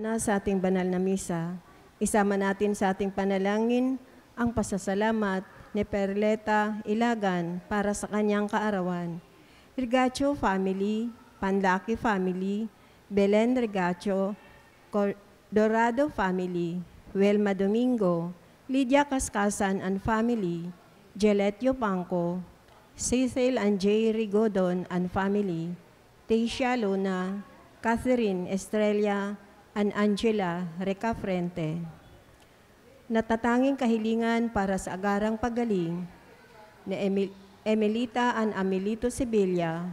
na sa ating banal na misa, isama natin sa ating panalangin ang pasasalamat ni Perleta Ilagan para sa kanyang kaarawan. Rigacho family, Panlaki family, Belen Rigacho, Dorado family, Welma Domingo, Lydia Kaskasan and family, Jeletio Pangco, Cecil and J. Rigodon and family, Tasia Luna, Catherine Estrella, and Angela Recafrente. Natatanging kahilingan para sa agarang paggaling ni Emelita and Amelito Sibilia,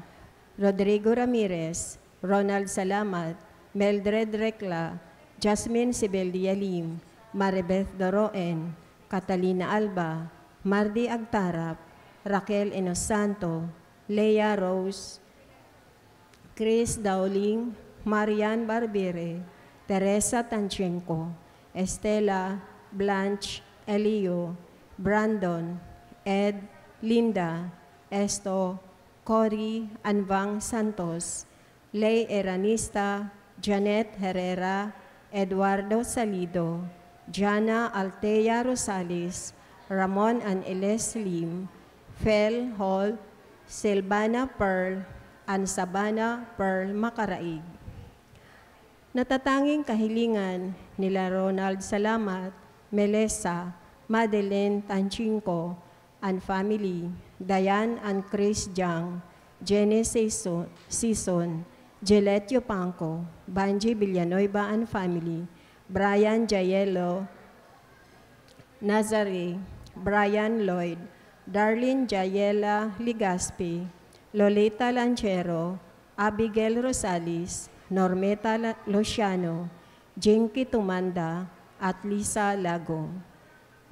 Rodrigo Ramirez, Ronald Salamat, Meldred Recla, Jasmine Sibeldia Lim, Maribeth Doroen, Catalina Alba, Mardi Agtarap, Raquel Enosanto, Leia Rose, Chris Dowling, Marian Barbere, Teresa Tanchenko, Estela, Blanche, Elio, Brandon, Ed, Linda, Esto, Cory, Anvang Santos, Lay Eranista, Janet Herrera, Eduardo Salido, Jana Altea Rosales, Ramon and Eles Lim, Fel Hall, Silvana Pearl, and Sabana Pearl Macaraig. Natatanging kahilingan nila Ronald Salamat, Melissa, Madeleine Tanchinko, and family, Diane and Chris Jang, Jenny Sison, Jeletio Pangco, Banji Villanueva and family, Brian Jayelo, Nazare, Brian Lloyd, Darlene Jayela Ligaspi, Lolita Lanchero, Abigail Rosales, Normeta Luciano, Jinky Tumanda, at Lisa Lago.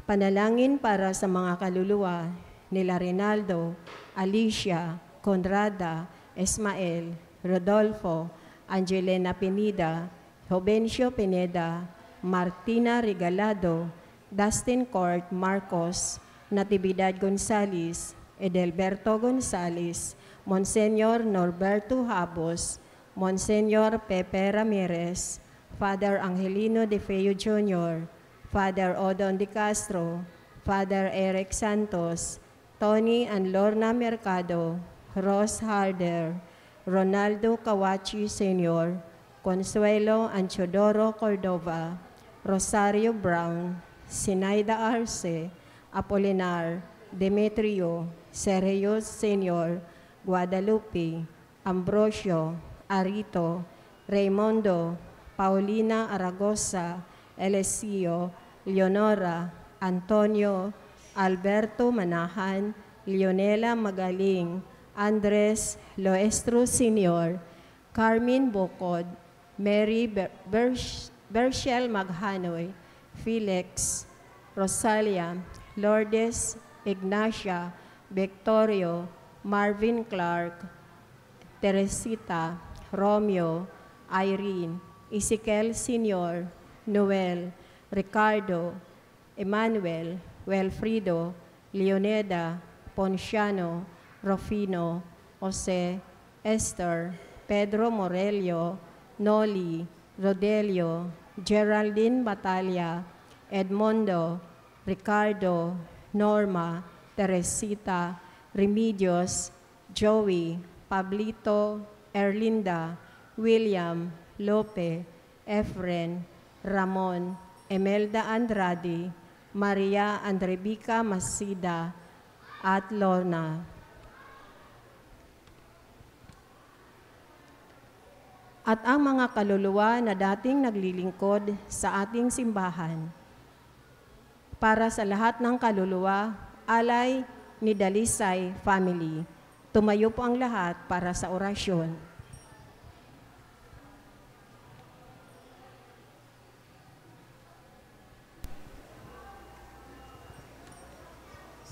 Panalangin para sa mga kaluluwa nila Rinaldo, Alicia, Conrada, Ismael, Rodolfo, Angelina Pineda, Jovencio Pineda, Martina Regalado, Dustin Court Marcos, Natividad Gonzales, Edelberto Gonzales, Monsenyor Norberto Habos, Monsenyor Pepe Ramirez, Father Angelino De Feo Jr., Father Odon De Castro, Father Eric Santos, Tony and Lorna Mercado, Ross Harder, Ronaldo Kawachi Sr., Consuelo and Chodoro Cordova, Rosario Brown, Sinaida Arce, Apolinar, Demetrio, Sergio Sr., Guadalupe, Ambrosio, Arito, Raimundo, Paulina Aragosa, Elesio, Leonora, Antonio, Alberto Manahan, Leonela Magaling, Andres Loestro Sr., Carmen Bocod, Mary Bershel Maghanoy, Felix, Rosalia, Lourdes, Ignacia, Victorio, Marvin Clark, Teresita, Romeo, Irene, Ezekiel Sr., Noel, Ricardo, Emmanuel, Wilfrido, Leoneda, Ponciano, Rufino, Jose, Esther, Pedro Morelio, Noli, Rodelio, Geraldine Batalia, Edmondo, Ricardo, Norma, Teresita, Remedios, Joey, Pablito, Erlinda, William, Lope, Efren, Ramon, Emelda Andrade, Maria Andrebica Masida, at Lorna. At ang mga kaluluwa na dating naglilingkod sa ating simbahan. Para sa lahat ng kaluluwa, alay ni Dalisay family. Tumayo po ang lahat para sa orasyon.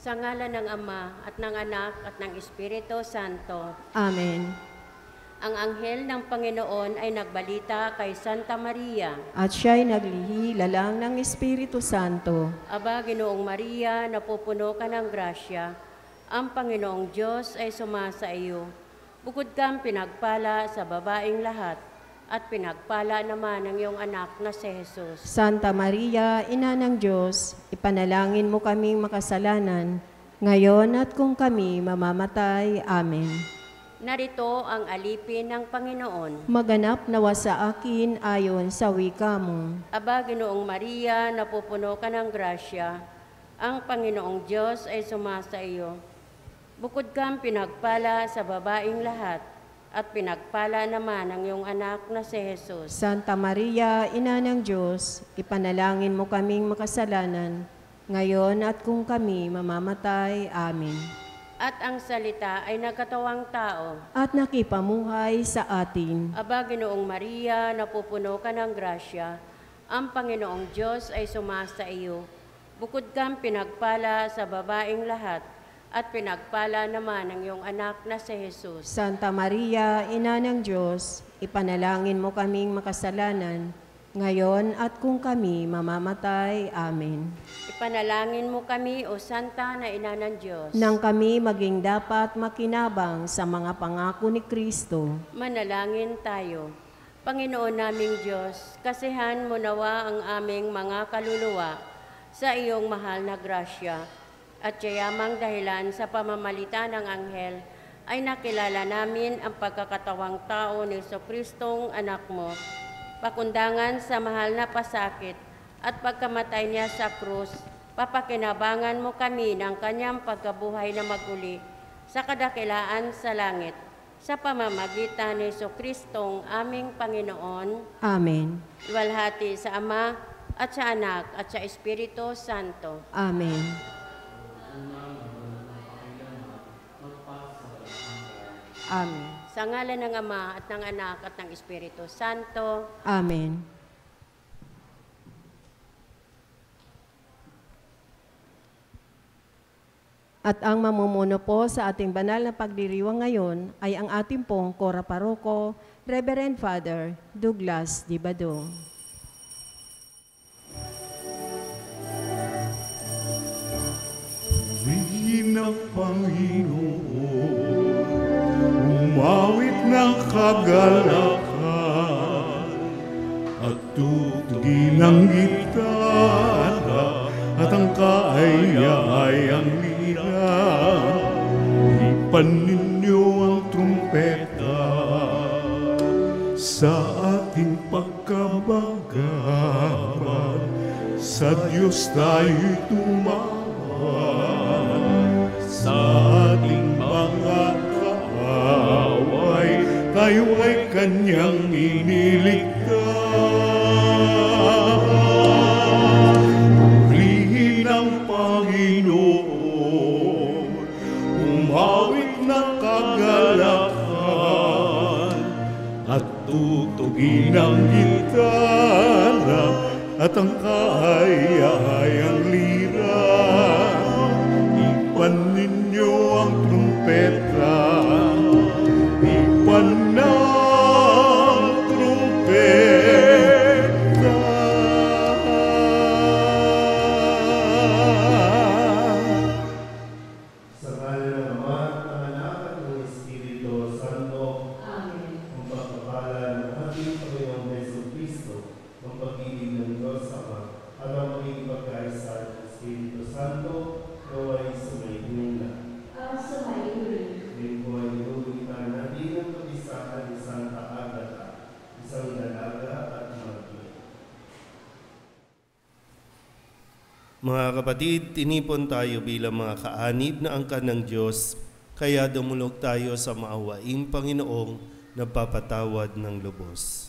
Sa ngalan ng Ama at ng Anak at ng Espiritu Santo. Amen. Ang anghel ng Panginoon ay nagbalita kay Santa Maria. At siya'y naglihi-lalang ng Espiritu Santo. Aba, Ginoong Maria, napupuno ka ng grasya. Ang Panginoong Diyos ay sumasa iyo. Bukod kang pinagpala sa babaeng lahat. at pinagpala naman ng iyong anak na si Jesus. Santa Maria, Ina ng Diyos, ipanalangin mo kaming makasalanan, ngayon at kung kami mamamatay. Amen. Narito ang alipin ng Panginoon. Maganap nawa sa akin ayon sa wika mo. Aba, Ginoong Maria, napupuno ka ng grasya. Ang Panginoong Diyos ay sumasa iyo. Bukod kang pinagpala sa babaing lahat, at pinagpala naman ang iyong anak na si Jesus. Santa Maria, Ina ng Diyos, ipanalangin mo kaming makasalanan, ngayon at kung kami mamamatay. Amen. At ang salita ay nagkatawang tao. At nakipamuhay sa atin. Aba, Ginoong Maria, napupuno ka ng grasya. Ang Panginoong Diyos ay sumasa iyo. Bukod kang pinagpala sa babaing lahat, at pinagpala naman ang iyong anak na si Jesus. Santa Maria, Ina ng Diyos, ipanalangin mo kaming makasalanan, ngayon at kung kami mamamatay. Amen. Ipanalangin mo kami, O Santa na Ina ng Diyos. Nang kami maging dapat makinabang sa mga pangako ni Kristo. Manalangin tayo. Panginoon naming Diyos, kasihan mo nawa ang aming mga kaluluwa sa iyong mahal na grasya, at yayamang dahilan sa pamamalita ng anghel ay nakilala namin ang pagkakatawang tao ni Jesucristong anak mo, pakundangan sa mahal na pasakit at pagkamatay niya sa krus, papakinabangan mo kami ng kanyang pagkabuhay na maguli sa kadakilaan sa langit, sa pamamagitan ni Jesucristong aming Panginoon. Amen. Luwalhati sa Ama at sa Anak at sa Espiritu Santo. Amen. Amen. Sa ngalan ng Ama at ng Anak at ng Espiritu Santo. Amen. At ang mamumuno po sa ating banal na pagdiriwang ngayon ay ang ating pong Kora Paroko, Reverend Father Douglas Dibado. Purihin ang Panginoon, umawit ng kagalakan, at tutugin ang gitara, at ang kaaya-ayang lira. Hipan ninyo ang trumpeta sa ating pagkabagaman, sa Diyos tayo'y tumahan. Sa ating mga kaaway, tayo ay Kanyang iniligtas. Purihin ang Panginoon, umawit ng kagalakan, at tutugin ang gitara, at ang kaaya-ayang lira. Ipan ninyo ang trumpeta, ipan ng trumpeta. Sa ngalan ng Ama, ng Anak, at ng Espiritu Santo. Amen. Ang pagpapala ng ating Panginoong Jesucristo, ang pag-ibig ng Diyos Ama, at ang magiging pagkaisa ng Espiritu Santo, naway sumayin na. Ngayon po ay inuulitan natin ang pag-isahan ni Santa Agata, isang dalaga at martir. Mga kapatid, tinipon tayo bilang mga kaanib na angkan ng Diyos, kaya dumulog tayo sa maawaing Panginoong nagpapatawad ng lubos.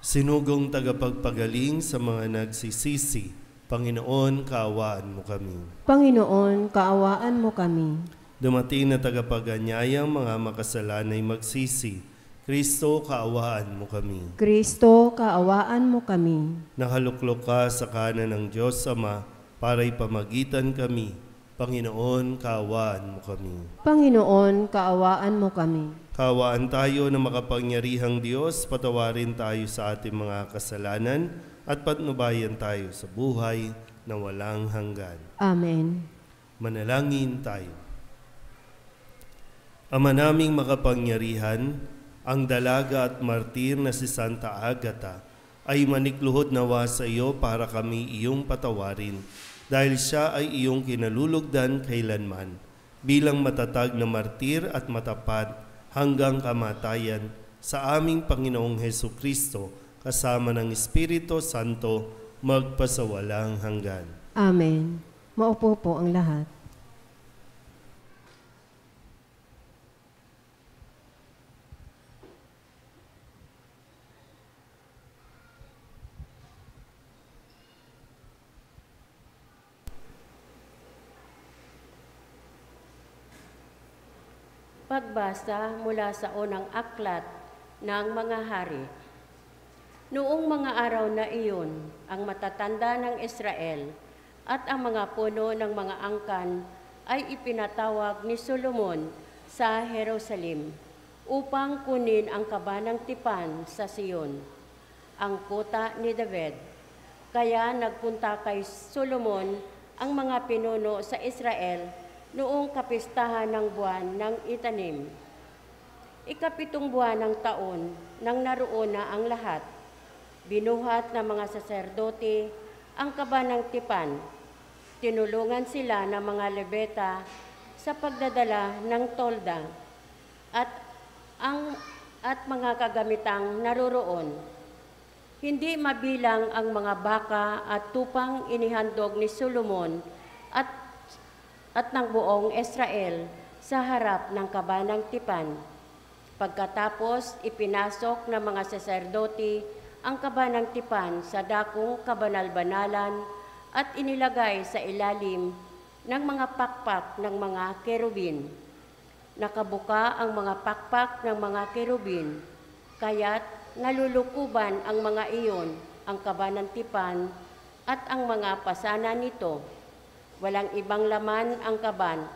Sinugong tagapagpagaling sa mga nagsisisi, Panginoon, kaawaan mo kami. Panginoon, kaawaan mo kami. Dumating na tagapaganyayang mga makasalanay magsisi, Kristo, kaawaan mo kami. Kristo, kaawaan mo kami. Nakaluklok ka sa kanan ng Diyos Ama para ipamagitan kami. Panginoon, kaawaan mo kami. Panginoon, kaawaan mo kami. Kaawaan tayo na makapangyarihang Diyos, patawarin tayo sa ating mga kasalanan at patnubayan tayo sa buhay na walang hanggan. Amen. Manalangin tayo. Ama naming makapangyarihan, ang dalaga at martir na si Santa Agata, ay manikluhod nawa sa iyo para kami iyong patawarin, dahil siya ay iyong kinalulugdan kailanman, bilang matatag na martir at matapat hanggang kamatayan sa aming Panginoong Hesukristo, kasama ng Espiritu Santo, magpasawalang hanggan. Amen. Maupo po ang lahat. Pagbasa mula sa unang aklat ng mga hari. Noong mga araw na iyon, ang matatanda ng Israel at ang mga puno ng mga angkan ay ipinatawag ni Solomon sa Jerusalem upang kunin ang kabanang tipan sa Sion, ang kuta ni David. Kaya nagpunta kay Solomon ang mga pinuno sa Israel noong kapistahan ng buwan ng Itanim. Ikapitong buwan ng taon nang naroon na ang lahat. Binuhat ng mga saserdote ang kabanang tipan. Tinulungan sila ng mga lebeta sa pagdadala ng tolda at mga kagamitang naroroon. Hindi mabilang ang mga baka at tupang inihandog ni Solomon at ng buong Israel sa harap ng kabanang tipan. Pagkatapos, ipinasok ng mga saserdote ang kabanang tipan sa dakong kabanal-banalan at inilagay sa ilalim ng mga pakpak ng mga kerubin. Nakabuka ang mga pakpak ng mga kerubin, kaya't nalulukuban ang mga iyon, ang kabanang tipan at ang mga pasana nito. Walang ibang laman ang kaban,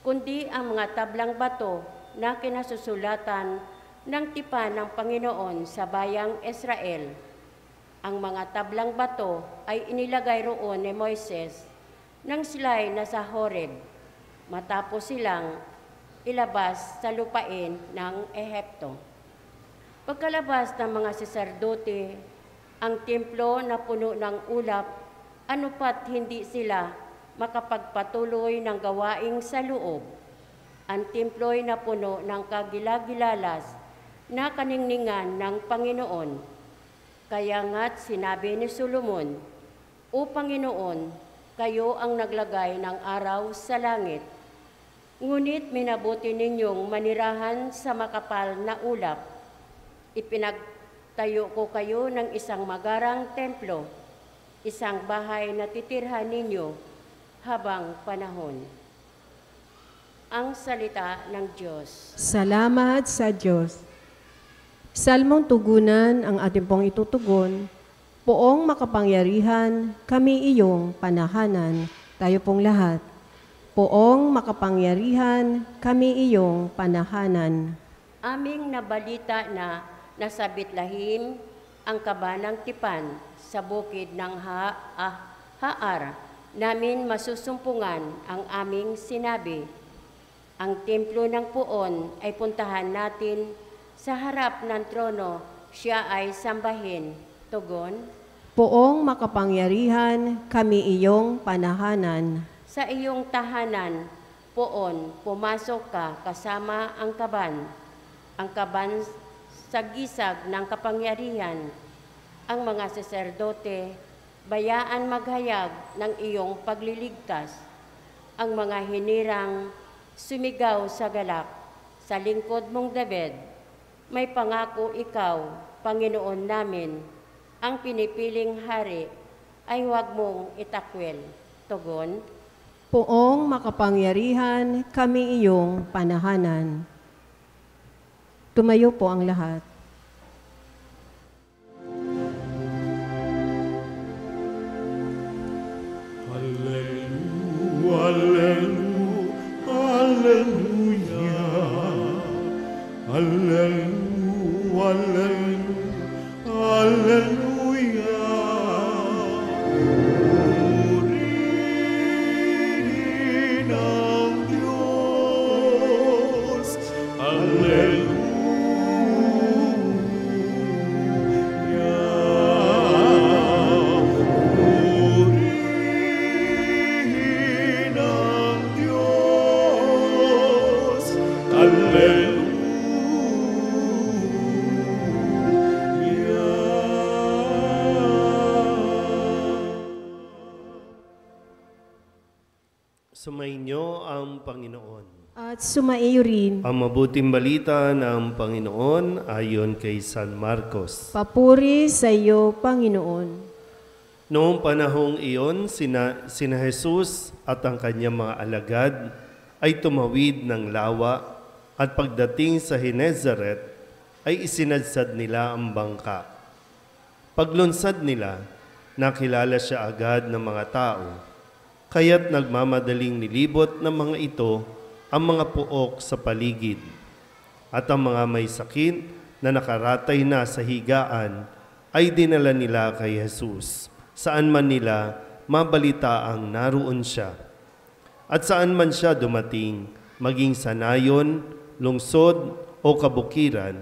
kundi ang mga tablang bato na kinasusulatan ng tipan ng Panginoon sa bayang Israel. Ang mga tablang bato ay inilagay roon ni Moises nang sila'y nasa Horeb, matapos silang ilabas sa lupain ng Ehipto. Pagkalabas ng mga saserdote, ang templo na puno ng ulap, anupat hindi sila makapagpatuloy ng gawaing sa loob. Ang templo'y napuno ng kagilagilalas na kaningningan ng Panginoon. Kaya nga't sinabi ni Solomon, "O Panginoon, kayo ang naglagay ng araw sa langit. Ngunit minabuti ninyong manirahan sa makapal na ulap. Ipinagtayo ko kayo ng isang magarang templo, isang bahay na titirhan ninyo habang panahon." Ang salita ng Diyos. Salamat sa Diyos. Salmong tugunan ang ating pong itutugon. Poong makapangyarihan, kami iyong panahanan. Tayo pong lahat. Poong makapangyarihan, kami iyong panahanan. Aming nabalita na nasa Betlehem ang kabanang tipan sa bukid ng Haar. Namin masusumpungan ang aming sinabi. Ang templo ng Poon ay puntahan natin, sa harap ng trono siya ay sambahin. Tugon, Poong makapangyarihan, kami iyong panahanan. sa iyong tahanan, Poon, pumasok ka kasama ang kaban sa gisag ng kapangyarihan. Ang mga saserdote, bayaan maghayag ng iyong pagliligtas. Ang mga hinirang, sumigaw sa galak. Sa lingkod mong David, may pangako ikaw, Panginoon namin, ang pinipiling hari ay huwag mong itakwil. Tugon, Poong makapangyarihan, kami iyong panahanan. Tumayo po ang lahat. Hallelujah, hallelujah, hallelujah, hallelujah. Purihin ang Diyos, hallelujah, Sumainyo ang Panginoon. At sumaiyo rin. Ang mabuting balita ng Panginoon ayon kay San Marcos. Papuri sa iyo, Panginoon. Noong panahong iyon, sina Jesus at ang kanyang mga alagad ay tumawid ng lawa at pagdating sa Genezaret ay isinadsad nila ang bangka. Paglunsad nila, nakilala siya agad ng mga tao, kaya't nagmamadaling nilibot ng mga ito ang mga puok sa paligid. At ang mga may sakit na nakaratay na sa higaan ay dinala nila kay Jesus, saan man nila mabalita ang naroon siya. At saan man siya dumating, maging sa nayon, lungsod o kabukiran,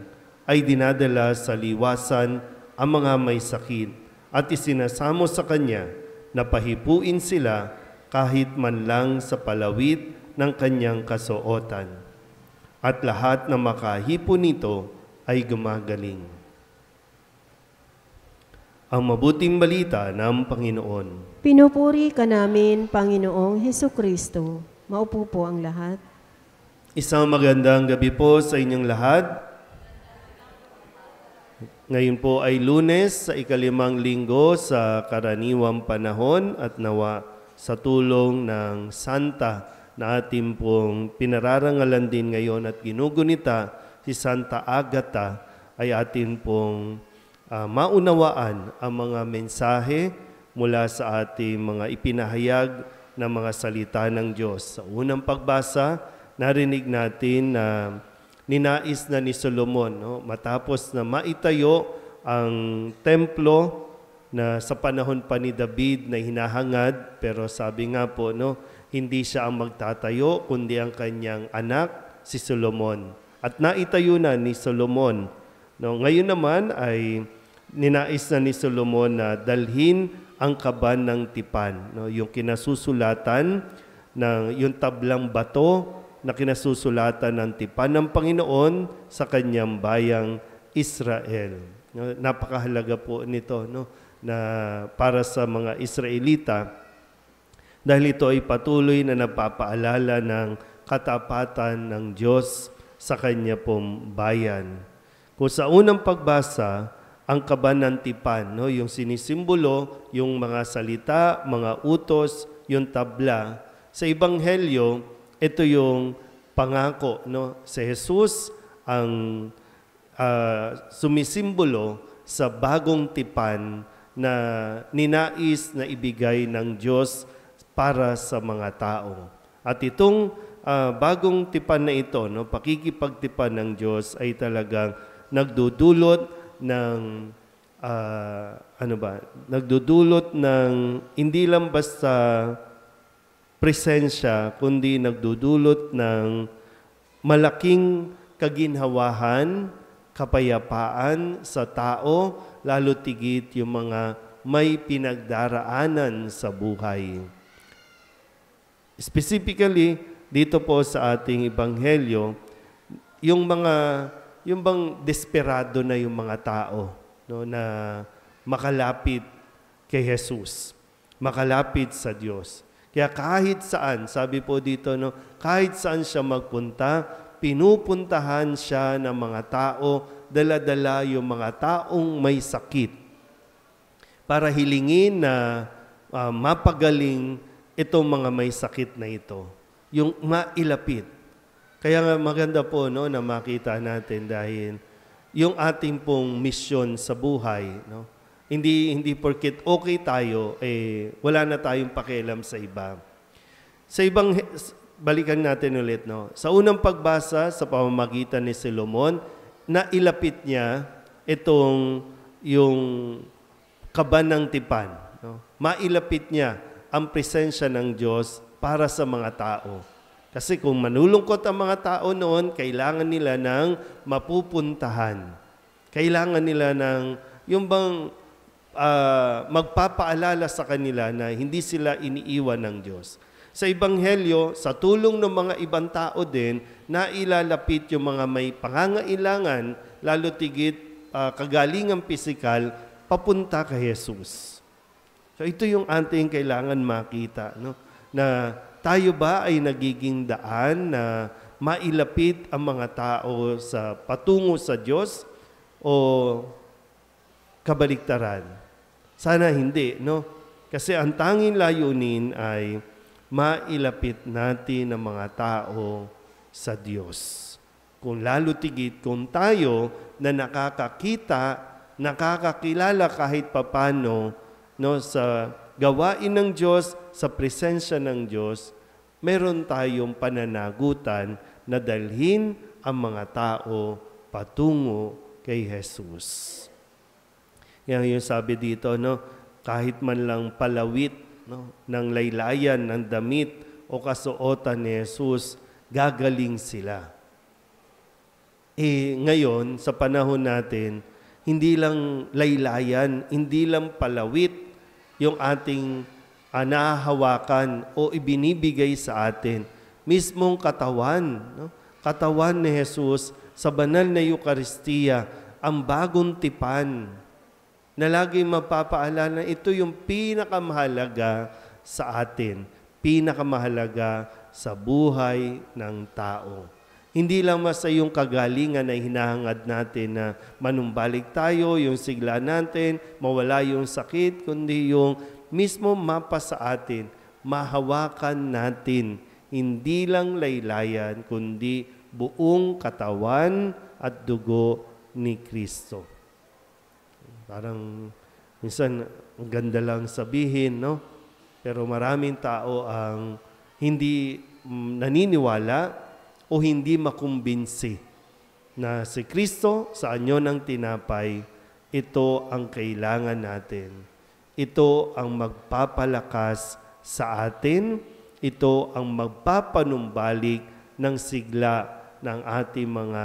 ay dinadala sa liwasan ang mga may sakit at isinasamo sa kanya na pahipuin sila kahit man lang sa palawit ng kanyang kasuotan. At lahat na makahipo nito ay gumagaling. Ang mabuting balita ng Panginoon. Pinupuri ka namin, Panginoong Hesukristo. Maupo po ang lahat. Isang magandang gabi po sa inyong lahat. Ngayon po ay Lunes sa ikalimang linggo sa karaniwang panahon at nawa sa tulong ng Santa na ating pong pinararangalan din ngayon at ginugunita, si Santa Agata, ay atin pong maunawaan ang mga mensahe mula sa ating mga ipinahayag na mga salita ng Diyos. Sa unang pagbasa, narinig natin na ninais na ni Solomon, matapos na maitayo ang templo na sa panahon pa ni David na hinahangad, pero sabi nga po, hindi siya ang magtatayo, kundi ang kanyang anak, si Solomon. At naitayo na ni Solomon. Ngayon naman ay ninais na ni Solomon na dalhin ang kaban ng tipan, yung kinasusulatan, yung tablang bato na kinasusulatan ng tipan ng Panginoon sa kanyang bayang Israel. Napakahalaga po nito, na para sa mga Israelita, dahil ito ay patuloy na napapaalala ng katapatan ng Diyos sa kanya pong bayan. Kung sa unang pagbasa, ang kaban ng tipan, yung sinisimbolo, yung mga salita, mga utos, yung tabla. Sa Ebanghelyo, ito yung pangako. Si Jesus ang sumisimbolo sa bagong tipan na ninais na ibigay ng Diyos para sa mga tao. At itong bagong tipan na ito, pakikipagtipan ng Diyos ay talagang nagdudulot ng nagdudulot ng hindi lang basta presensya, kundi nagdudulot ng malaking kaginhawahan, kapayapaan sa tao, lalo tigit yung mga may pinagdaraanan sa buhay. Specifically, dito po sa ating Ebanghelyo, yung bang desperado na yung mga tao, na makalapit kay Jesus, makalapit sa Diyos. Kaya kahit saan, sabi po dito, kahit saan siya magpunta, pinupuntahan siya ng mga tao, dala-dala yung mga taong may sakit para hilingin na mapagaling itong mga may sakit na ito, yung mailapit. Kaya nga maganda po na makita natin dahil yung ating pong misyon sa buhay, hindi porket okay tayo, wala na tayong pakialam sa iba. Sa ibang balikan natin ulit, sa unang pagbasa sa pamamagitan ni Solomon, nailapit niya itong yung kaban ng tipan. Mailapit niya ang presensya ng Diyos para sa mga tao. Kasi kung manulungkot ang mga tao noon, kailangan nila ng mapupuntahan. Kailangan nila ng yung bang magpapaalala sa kanila na hindi sila iniiwan ng Diyos. Sa Ebanghelyo, sa tulong ng mga ibang tao din, nailalapit yung mga may pangangailangan, lalo tigit kagalingang pisikal, papunta kay Jesus. So ito yung ating kailangan makita, na tayo ba ay nagiging daan na mailapit ang mga tao sa patungo sa Diyos o kabaliktaran? Sana hindi, no? Kasi ang tanging layunin ay mailapit natin ang mga tao sa Diyos. Kung lalo tigit, kung tayo na nakakakita, nakakakilala kahit papano, no, sa gawain ng Diyos, sa presensya ng Diyos, meron tayong pananagutan na dalhin ang mga tao patungo kay Jesus. Yan yung sabi dito, no, kahit man lang palawit, no, ng laylayan, ng damit o kasuotan ni Jesus, gagaling sila. Ngayon, sa panahon natin, hindi lang laylayan, hindi lang palawit yung ating nahahawakan o ibinibigay sa atin. Mismong katawan, no? Katawan ni Jesus sa banal na Eucharistia, ang bagong tipan na laging mapapaalala, ito yung pinakamahalaga sa atin, pinakamahalaga sa buhay ng tao. Hindi lang basta yung kagalingan na hinahangad natin na manumbalik tayo, yung sigla natin, mawala yung sakit, kundi yung mismo mapa sa atin, mahawakan natin, hindi lang laylayan, kundi buong katawan at dugo ni Kristo. Parang minsan ang ganda lang sabihin, no? Pero maraming tao ang hindi naniniwala o hindi makumbinsi na si Kristo sa anyo ng tinapay, ito ang kailangan natin. Ito ang magpapalakas sa atin. Ito ang magpapanumbalik ng sigla ng ating mga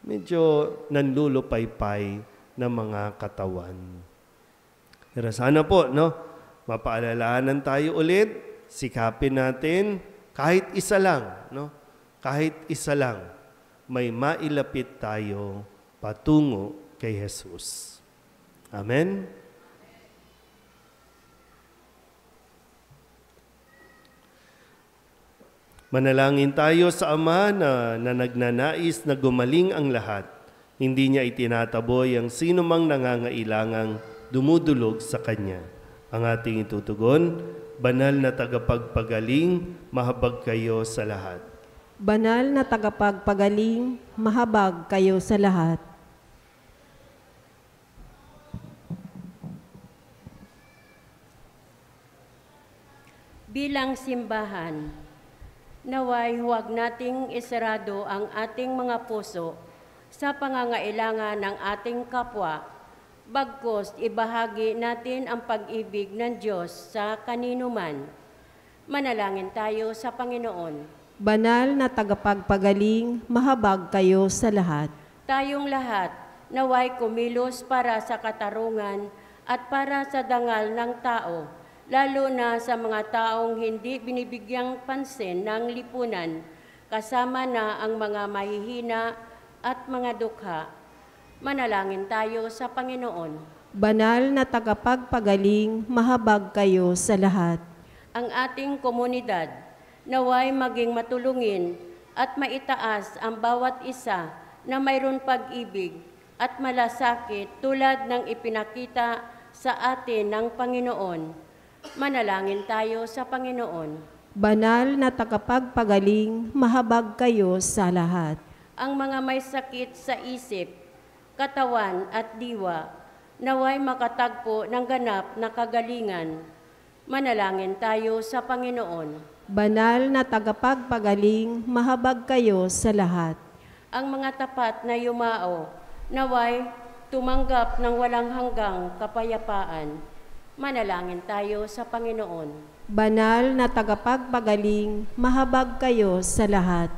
medyo nanlulupaypay na mga katawan. Pero sana po, no, mapaalalahanan tayo ulit, sikapin natin kahit isa lang, no? Kahit isa lang, may mailapit tayo patungo kay Jesus. Amen? Manalangin tayo sa Ama na nagnanais na gumaling ang lahat. Hindi niya itinataboy ang sino mang nangangailangang dumudulog sa Kanya. Ang ating itutugon, banal na tagapagpagaling, mahabag kayo sa lahat. Banal na tagapagpagaling, mahabag kayo sa lahat. Bilang simbahan, naway huwag nating isarado ang ating mga puso sa pangangailangan ng ating kapwa, bagkus ibahagi natin ang pag-ibig ng Diyos sa kanino man. Manalangin tayo sa Panginoon. Banal na tagapagpagaling, mahabag kayo sa lahat. Tayong lahat, naway kumilos para sa katarungan at para sa dangal ng tao, lalo na sa mga taong hindi binibigyang pansin ng lipunan, kasama na ang mga mahihina at mga dukha. Manalangin tayo sa Panginoon. Banal na tagapagpagaling, mahabag kayo sa lahat. Ang ating komunidad, naway maging matulungin at maitaas ang bawat isa na mayroon pag-ibig at malasakit tulad ng ipinakita sa atin ng Panginoon. Manalangin tayo sa Panginoon. Banal na tagapagpagaling, mahabag kayo sa lahat. Ang mga may sakit sa isip, katawan at diwa, naway makatagpo ng ganap na kagalingan. Manalangin tayo sa Panginoon. Banal na tagapagpagaling, mahabag kayo sa lahat. Ang mga tapat na yumao, naway tumanggap ng walang hanggang kapayapaan. Manalangin tayo sa Panginoon. Banal na tagapagpagaling, mahabag kayo sa lahat.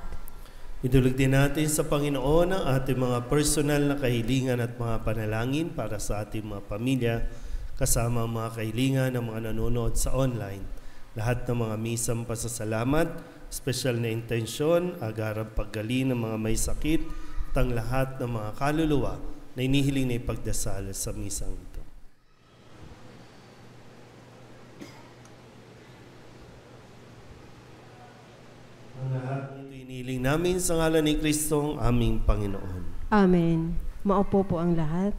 Idulog din natin sa Panginoon ang ating mga personal na kahilingan at mga panalangin para sa ating mga pamilya, kasama ang mga kahilingan ng mga nanonood sa online. Lahat ng mga misang pasasalamat, espesyal na intensyon, agarang paggaling ng mga may sakit, at ang lahat ng mga kaluluwa na inihiling na ipagdasal sa misang ito. Hinihiling namin sa ngalan ni Kristong aming Panginoon. Amen. Maupo po ang lahat.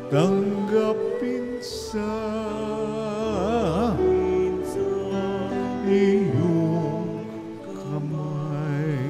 Tanggapin sa iyong kamay.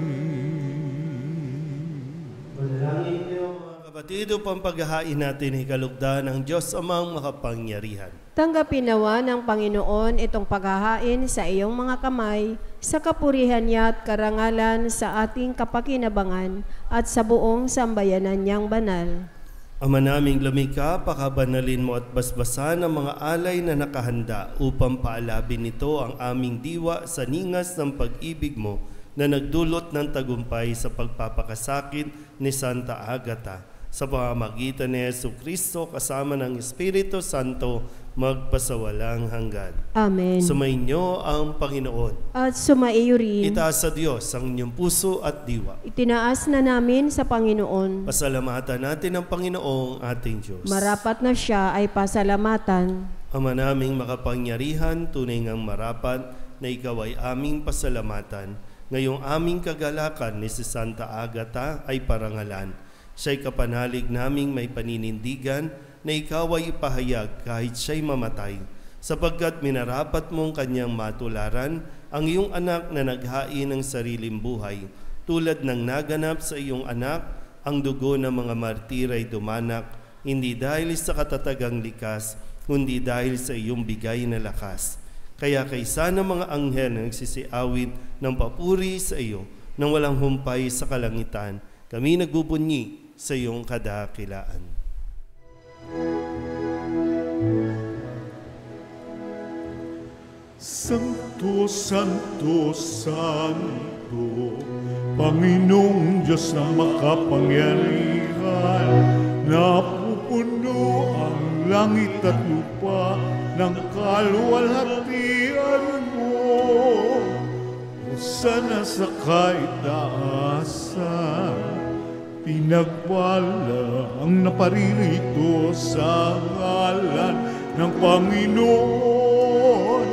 Manalangin kayo mga kapatid upang paghahain natin ikalugdan ng Diyos amang makapangyarihan. Tanggapin nawa ng Panginoon itong paghahain sa iyong mga kamay, sa kapurihan niya at karangalan sa ating kapakinabangan at sa buong sambayanan niyang banal. Ama naming lumikha, pakabanalin mo at basbasan ang mga alay na nakahanda upang paalabin nito ang aming diwa sa ningas ng pag-ibig mo na nagdulot ng tagumpay sa pagpapakasakit ni Santa Agata. Sa pamamagitan ni Jesucristo kasama ng Espiritu Santo, magpasawalang hanggan. Amen. Sumainyo ang Panginoon. At sumaiyo rin. Itaas sa Diyos ang inyong puso at diwa. Itinaas na namin sa Panginoon. Pasalamatan natin ang Panginoong ating Diyos. Marapat na siya ay pasalamatan. Ama naming makapangyarihan, tunay ngang marapat na ikaw ay aming pasalamatan. Ngayong aming kagalakan ni si Santa Agata ay parangalan. Siya'y kapanalig naming may paninindigan na ikaw ay ipahayag kahit siya'y mamatay, sapagkat minarapat mong kanyang matularan ang iyong anak na naghain ng sariling buhay, tulad ng naganap sa iyong anak, ang dugo ng mga martiray dumanak, hindi dahil sa katatagang likas, kundi dahil sa iyong bigay na lakas. Kaya kaysa ng mga anghel na nagsisiawit ng papuri sa iyo, nang walang humpay sa kalangitan, kami nagbubunyi sa iyong kadakilaan. Santo, Santo, Santo, Panginoong Diyos na makapangyarihan, napupuno ang langit at lupa ng kaluwalhatian mo. Hosana sa kaitaasan, pinagpala ang naparirito sa ngalan ng Panginoon.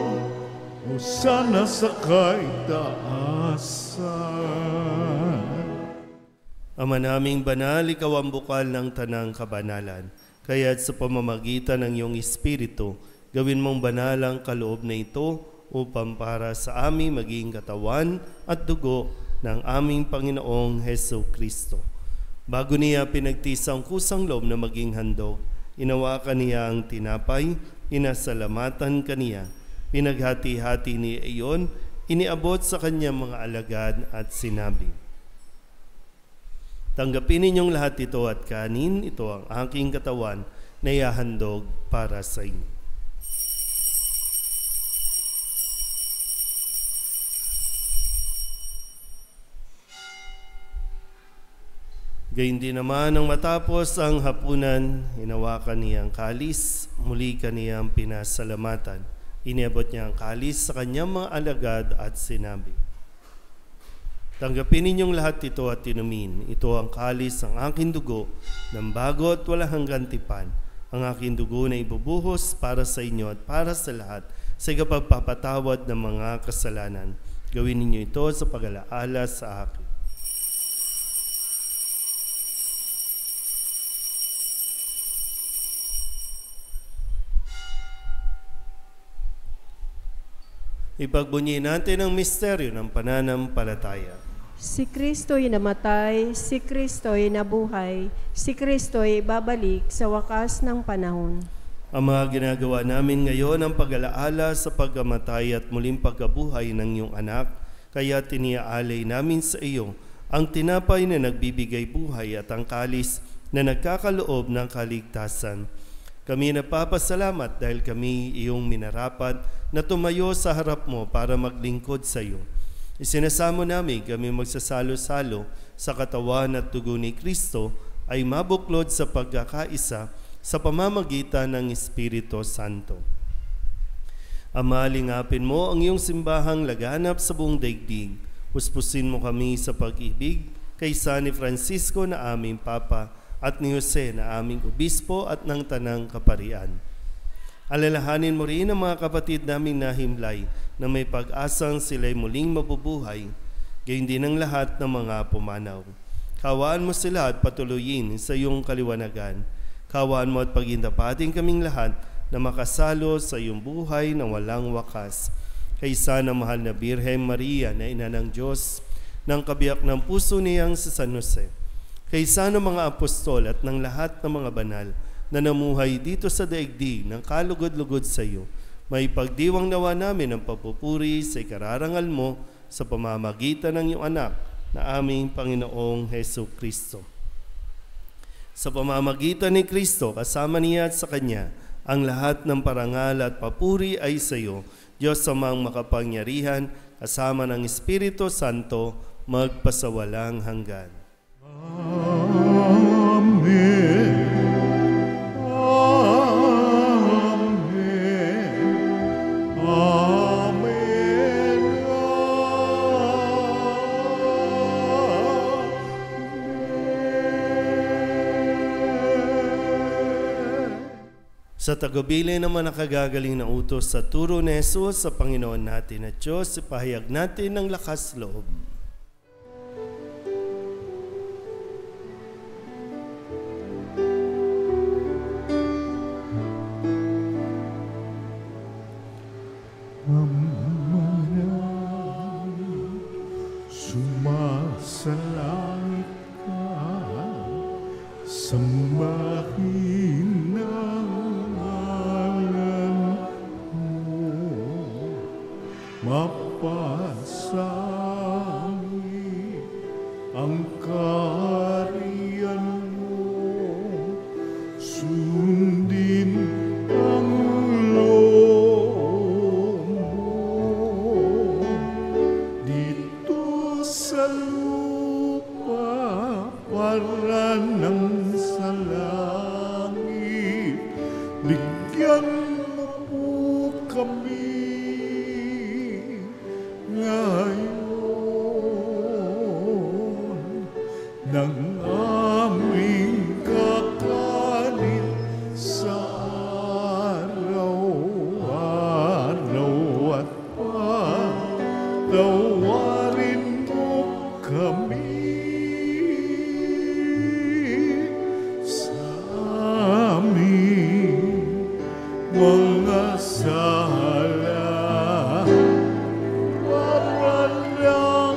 Hosana sa kaitaasan. Ama naming banal, ikaw ang bukal ng tanang kabanalan. Kaya't sa pamamagitan ng iyong Espiritu, gawin mong banal ang kaloob na ito upang para sa aming maging katawan at dugo ng aming Panginoong Jesucristo. Bago niya pinagtisang kusang loob na maging handog, inawakan niya ang tinapay, inasalamatan kaniya, pinaghati-hati niya iyon, iniabot sa kanyang mga alagad at sinabi, "Tanggapin ninyong lahat ito at kanin, ito ang aking katawan na ihahandog para sa inyo." Gayun din naman nang matapos ang hapunan, hinawakan niya ang kalis, muli kaniyang pinasalamatan. Iniabot niya ang kalis sa kanyang mga alagad at sinabi, "Tanggapin ninyong lahat ito at inumin. Ito ang kalis ng aking dugo ng bago at walang hanggang tipan. Ang aking dugo na ibubuhos para sa inyo at para sa lahat sa ikapagpapatawad ng mga kasalanan. Gawin ninyo ito sa pag-alaala sa akin." Ipagbunyi natin ang misteryo ng pananampalataya. Si Kristo'y namatay, si Kristo'y nabuhay, si Kristo'y babalik sa wakas ng panahon. Ang mga ginagawa namin ngayon ang pag-alaala sa pagkamatay at muling pagkabuhay ng iyong anak, kaya tiniaalay namin sa iyo ang tinapay na nagbibigay buhay at ang kalis na nagkakaloob ng kaligtasan. Kami napapasalamat dahil kami iyong minarapat na tumayo sa harap mo para maglingkod sa iyo. Isinasamo namin kami magsasalo-salo sa katawan at dugo ni Kristo ay mabuklod sa pagkakaisa sa pamamagitan ng Espiritu Santo. Ama, lingapin mo ang iyong simbahang laganap sa buong daigdig. Puspusin mo kami sa pag-ibig kay San Francisco na aming Papa at ni Jose na aming Obispo at ng Tanang Kaparian. Alalahanin mo rin ang mga kapatid naming nahimlay na may pag-asang sila'y muling mabubuhay, gayon din ang lahat ng mga pumanaw. Kawaan mo sila at patuloyin sa iyong kaliwanagan. Kawaan mo at pagindapating kaming lahat na makasalo sa iyong buhay na walang wakas. Kaysa ng mahal na Birhen Maria na ina ng Diyos, ng kabiyak ng puso niyang si San Jose. Kaysa ng mga apostol at ng lahat ng mga banal na namuhay dito sa daigdig ng kalugod-lugod sa iyo, may pagdiwang nawa namin ang papupuri sa ikararangal mo sa pamamagitan ng iyong anak na aming Panginoong Hesu Kristo. Sa pamamagitan ni Kristo, kasama niya at sa Kanya, ang lahat ng parangal at papuri ay sa iyo, Diyos Amang makapangyarihan, kasama ng Espiritu Santo, magpasawalang hanggan. Amen. Amen. Amen. Sa tagubilin naman nakagagaling na utos sa turo ni Jesus sa Panginoon natin at Diyos, ipahayag natin ng lakas loob. Sumasalangit ka, sambahin ang ngalan mo, mapasangit ang kaharian mo, sundin ang loob mo, dito sa lupa para ng sa langit. Bigyan mo po kami ngayon ng aming kakanin sa araw-araw at patawarin mo kami sa aming mga sala para ng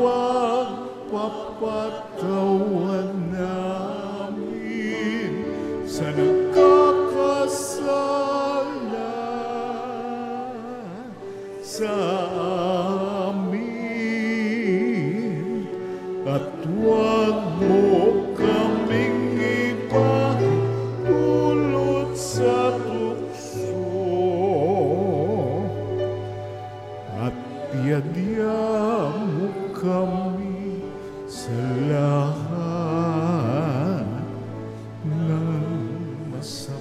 pagpapatawan namin sa nagkakasala sa amin, at huwag mo kaming ipahulot sa tukso, at iadya mo kami sa lahat ng masama.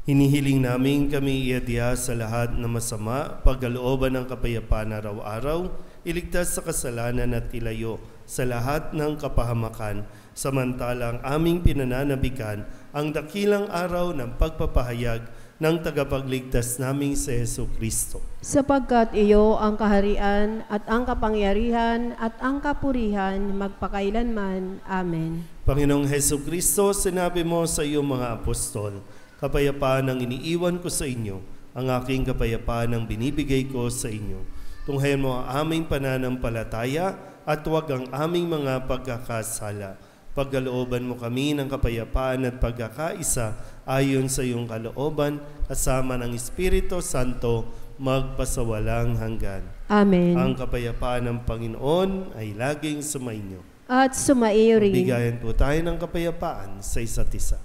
Hinihiling namin kami iadya sa lahat ng masama, pagkalooban ng kapayapaan araw-araw, iligtas sa kasalanan at ilayo sa lahat ng kapahamakan, samantalang aming pinananabikan ang dakilang araw ng pagpapahayag ng tagapagligtas naming si Hesu Kristo. Sapagkat iyo ang kaharian at ang kapangyarihan at ang kapurihan magpakailanman. Amen. Panginoong Hesu Kristo, sinabi mo sa iyong mga apostol, kapayapaan ang iniiwan ko sa inyo, ang aking kapayapaan ang binibigay ko sa inyo. Tunghayan mo ang aming pananampalataya at huwag ang aming mga pagkakasala. Pagkalooban mo kami ng kapayapaan at pagkakaisa ayon sa iyong kalooban, kasama ng Espiritu Santo, magpasawalang hanggan. Amen. Ang kapayapaan ng Panginoon ay laging sumainyo. At sumaiyo rin. Bigayan po tayo ng kapayapaan sa isa't isa.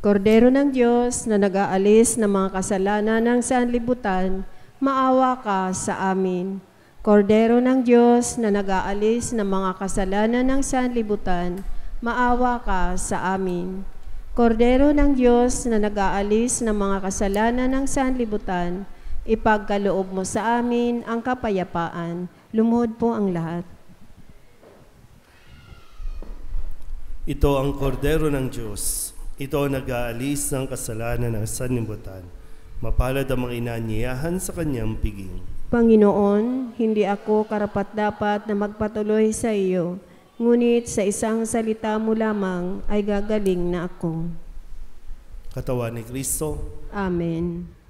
Kordero ng Diyos na nag-aalis ng mga kasalanan ng sanlibutan, maawa ka sa amin. Kordero ng Diyos na nag-aalis ng mga kasalanan ng sanlibutan, maawa ka sa amin. Kordero ng Diyos na nag-aalis ng mga kasalanan ng sanlibutan, ipagkaloob mo sa amin ang kapayapaan. Lumuhod po ang lahat. Ito ang kordero ng Diyos. Ito ang nag-aalis ng kasalanan ng sanlibutan. Mapalad ang mga inaanyayahan sa kanyang piging. Panginoon, hindi ako karapat-dapat na magpatuloy sa iyo, ngunit sa isang salita mo lamang ay gagaling na ako. Katawan ni Kristo. Amen.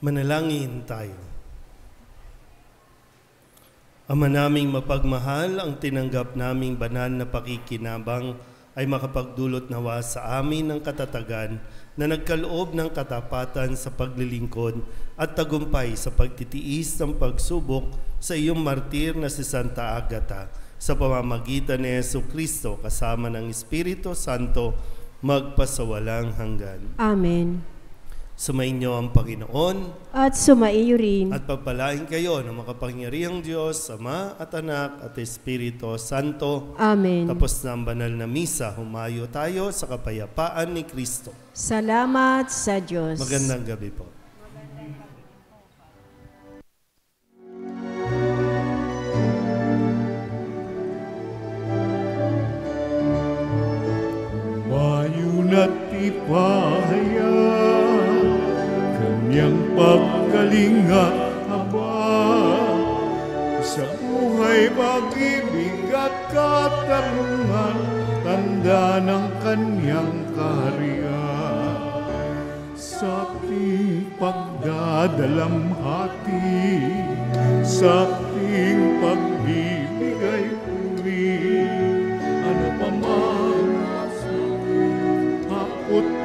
Manalangin tayo. Ama naming mapagmahal, ang tinanggap naming banal na pakikinabang ay makapagdulot nawa sa amin ng katatagan na nagkaloob ng katapatan sa paglilingkod at tagumpay sa pagtitiis ng pagsubok sa iyong martir na si Santa Agata sa pamamagitan ni Jesucristo kasama ng Espiritu Santo magpasawalang hanggan. Amen. Sumainyo ang Panginoon At sumaiyo rin. at pagpalain kayo ng makapangyarihang Diyos, Ama at Anak at Espiritu Santo. Amen. Tapos na ang banal na misa, humayo tayo sa kapayapaan ni Kristo. Salamat sa Diyos. Magandang gabi po. Mayuna't ipahaya kanyang pagkalinga, Aba, sa buhay, pag-ibig at katarungan, tanda ng kanyang kaharian. Sa ating pagdadalamhati, sa ating pagbibigay puri, ano pa man at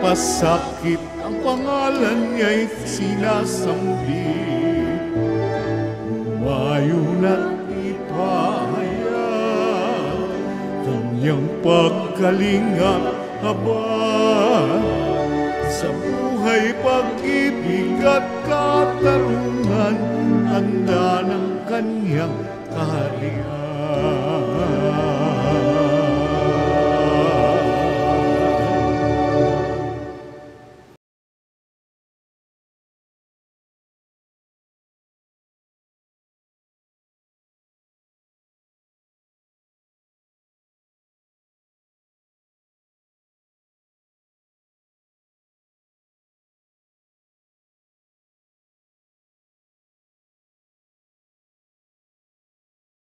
pasakit, ang pangalan niya'y sinasambit. Mayuna't ipahaya kanyang pagkalinga, habag. Sa buhay, pag-ibig at katarungan, handa ng kanyang kaharian.